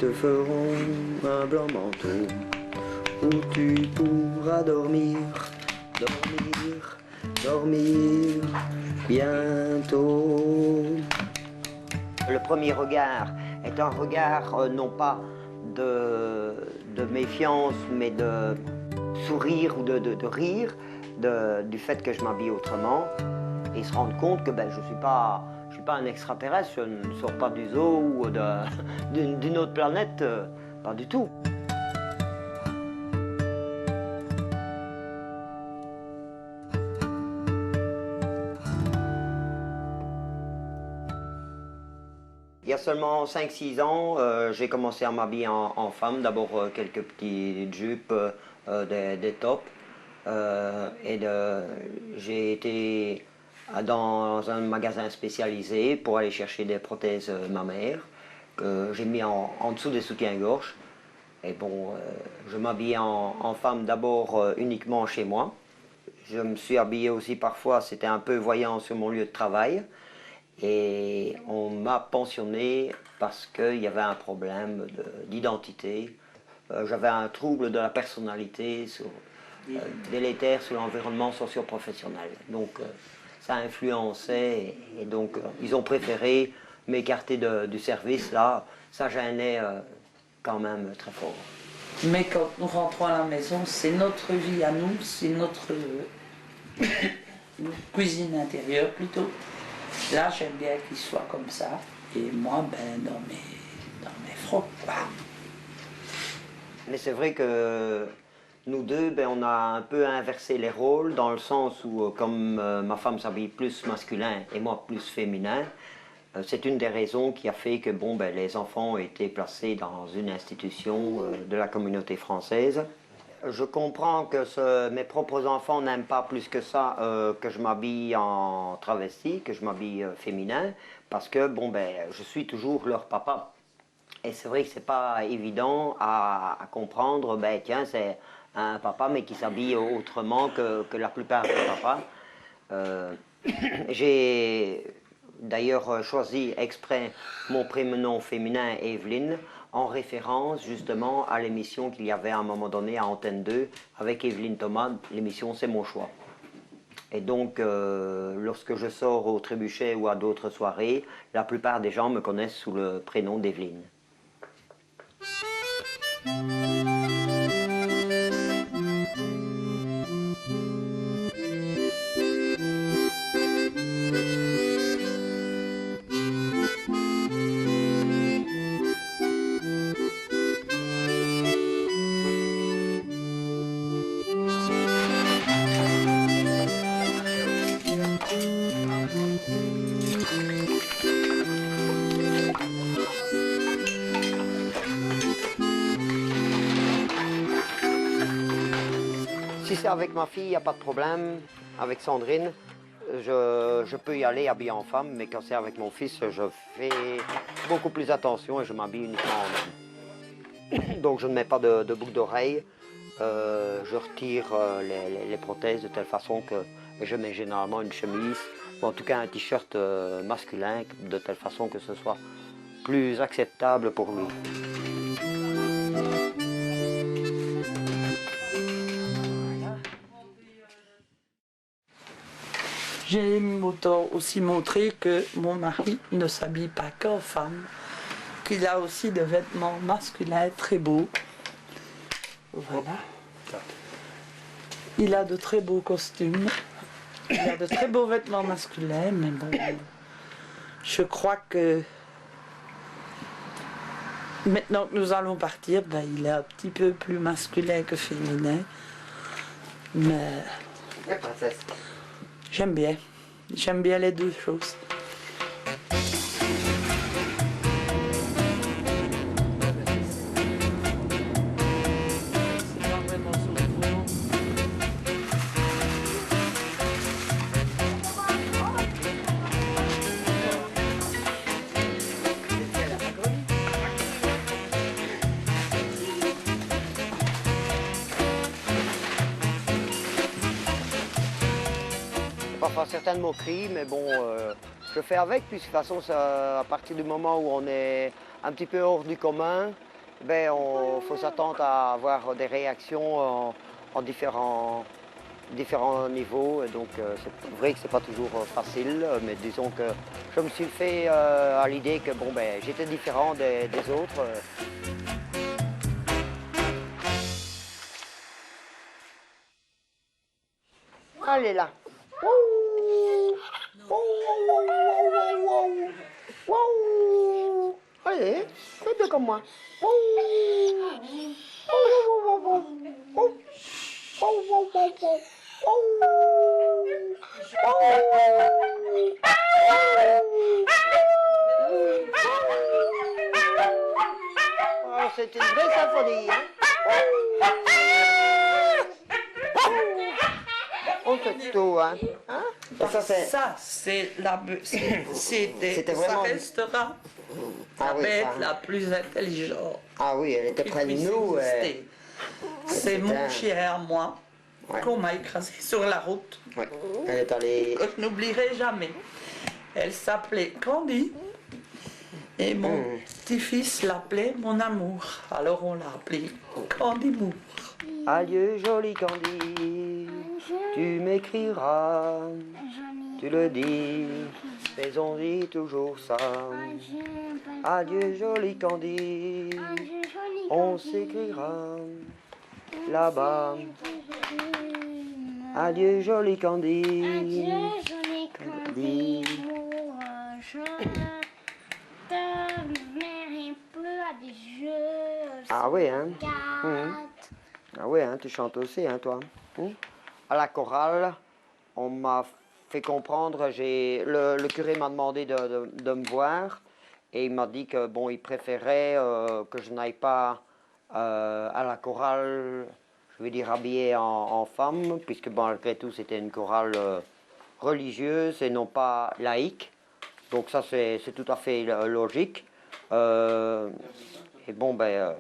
te feront un blanc manteau où tu pourras dormir, dormir, dormir bientôt. Le premier regard est un regard non pas de méfiance, mais de sourire ou de rire du fait que je m'habille autrement et se rendre compte que je ne suis pas un extraterrestre, je ne sors pas du zoo ou d'une autre planète, pas du tout. Il y a seulement 5-6 ans, j'ai commencé à m'habiller en femme. D'abord quelques petites jupes, des tops. J'ai été dans un magasin spécialisé pour aller chercher des prothèses mammaires que j'ai mis en dessous des soutiens-gorge. Et bon, je m'habillais en femme d'abord uniquement chez moi. Je me suis habillé aussi parfois, c'était un peu voyant sur mon lieu de travail. Et on m'a pensionné parce qu'il y avait un problème d'identité. J'avais un trouble de la personnalité délétère sur l'environnement socio-professionnel. Donc ça influençait et donc ils ont préféré m'écarter du service. Là, ça gênait quand même très fort. Mais quand nous rentrons à la maison, c'est notre vie à nous, c'est notre cuisine intérieure plutôt. Là, j'aime bien qu'il soit comme ça. Et moi, dans mes frocs, quoi. Mais c'est vrai que nous deux, on a un peu inversé les rôles, dans le sens où, comme ma femme s'habille plus masculin et moi plus féminin, c'est une des raisons qui a fait que les enfants ont été placés dans une institution de la communauté française. Je comprends que mes propres enfants n'aiment pas plus que ça que je m'habille en travesti, que je m'habille féminin, parce que je suis toujours leur papa. Et c'est vrai que c'est pas évident à comprendre, tiens, c'est un papa mais qui s'habille autrement que la plupart des papas. J'ai d'ailleurs choisi exprès mon prénom féminin Evelyne en référence justement à l'émission qu'il y avait à un moment donné à Antenne 2 avec Evelyne Thomas, l'émission C'est mon choix. Et donc lorsque je sors au Trébuchet ou à d'autres soirées, la plupart des gens me connaissent sous le prénom d'Evelyne. Si c'est avec ma fille, il n'y a pas de problème. Avec Sandrine, je peux y aller habillé en femme, mais quand c'est avec mon fils, je fais beaucoup plus attention et je m'habille uniquement en homme. Donc je ne mets pas de boucle d'oreille, je retire les prothèses de telle façon que je mets généralement une chemise, ou en tout cas un t-shirt masculin, de telle façon que ce soit plus acceptable pour lui. J'ai autant aussi montré que mon mari ne s'habille pas qu'en femme, qu'il a aussi des vêtements masculins très beaux. Voilà. Il a de très beaux costumes, il a de très beaux vêtements masculins, mais bon, je crois que maintenant que nous allons partir, il est un petit peu plus masculin que féminin, mais j'aime bien les deux choses. Parfois certaines moqueries, mais bon, je fais avec, puis de toute façon, à partir du moment où on est un petit peu hors du commun, ben, faut s'attendre à avoir des réactions en différents niveaux. Et donc, c'est vrai que c'est pas toujours facile, mais disons que je me suis fait à l'idée que bon, ben, j'étais différent des autres. Allez là. Allez, fais bien comme moi. Oh, c'est une belle symphonie. Hein? On fait tout, hein? Et ça, c'est... C'est la C'était ça vraiment... restera la Ah oui, bête ça. la plus intelligente. Ah oui, elle était qui près de puisse nous. exister. C'est c'était mon un- chien à moi Ouais. qu'on m'a écrasé sur la route. Ouais. Elle est allée... Que je n'oublierai jamais. Elle s'appelait Candy. Et mon petit-fils l'appelait mon amour. Alors on l'a appelé Candy Moore. Adieu, joli Candy, tu m'écriras, tu le dis, mais on dit toujours ça. Adieu, joli Candy, on s'écrira là-bas. Adieu, joli Candy. Adieu, joli Candy, je te verrai plus à des jeux. Ah oui, hein? Quatre. Ah oui, hein, tu chantes aussi, hein, toi? À la chorale, on m'a fait comprendre, le curé m'a demandé de me voir et il m'a dit que bon, il préférait que je n'aille pas à la chorale, je veux dire habillée en femme, puisque bon, malgré tout c'était une chorale religieuse et non pas laïque. Donc ça c'est tout à fait logique. Et bon, ben,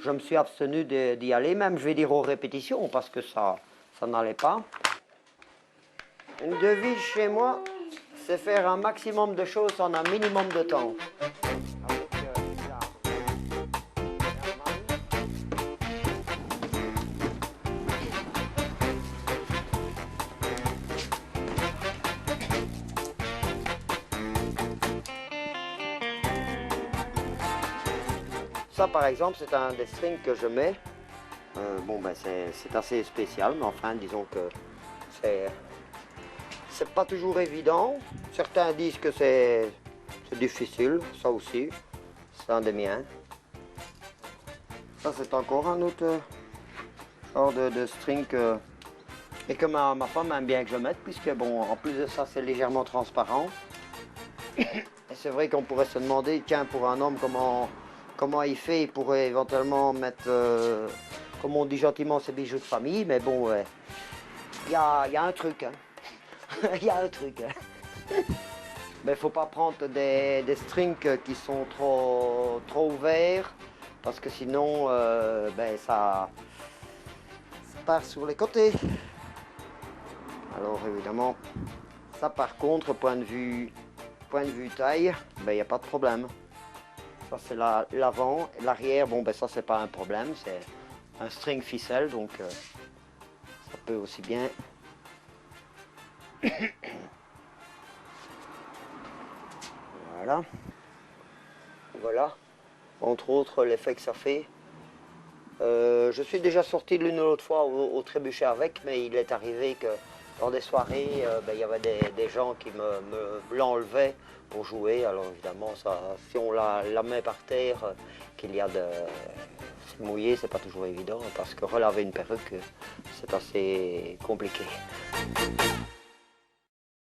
je me suis abstenu d'y aller, même je vais dire aux répétitions, parce que ça n'allait pas. Une devise chez moi, c'est faire un maximum de choses en un minimum de temps. Ça, par exemple, c'est un des strings que je mets. Bon, ben, c'est assez spécial, mais enfin, disons que c'est pas toujours évident. Certains disent que c'est difficile, ça aussi. C'est un des miens. Ça, c'est encore un autre genre de string et que ma femme aime bien que je mette, puisque, bon, en plus de ça, c'est légèrement transparent. Et c'est vrai qu'on pourrait se demander, tiens, pour un homme, comment il fait? Il pourrait éventuellement mettre, comme on dit gentiment, ses bijoux de famille, mais bon, il y a un truc, hein. Il y a un truc. Hein. Mais faut pas prendre des strings qui sont trop ouverts, parce que sinon, ben, ça part sur les côtés. Alors évidemment, ça par contre, point de vue taille, ben, il n'y a pas de problème. Ça c'est l'avant, l'arrière, bon ben ça c'est pas un problème, c'est un string ficelle, donc ça peut aussi bien. Voilà. Voilà, entre autres l'effet que ça fait. Je suis déjà sorti l'une ou l'autre fois au trébuchet avec, mais il est arrivé que dans des soirées, ben, il y avait des gens qui me l'enlevaient pour jouer. Alors évidemment, ça, si on la met par terre, qu'il y a de c'est mouillé, c'est pas toujours évident, parce que relaver une perruque, c'est assez compliqué.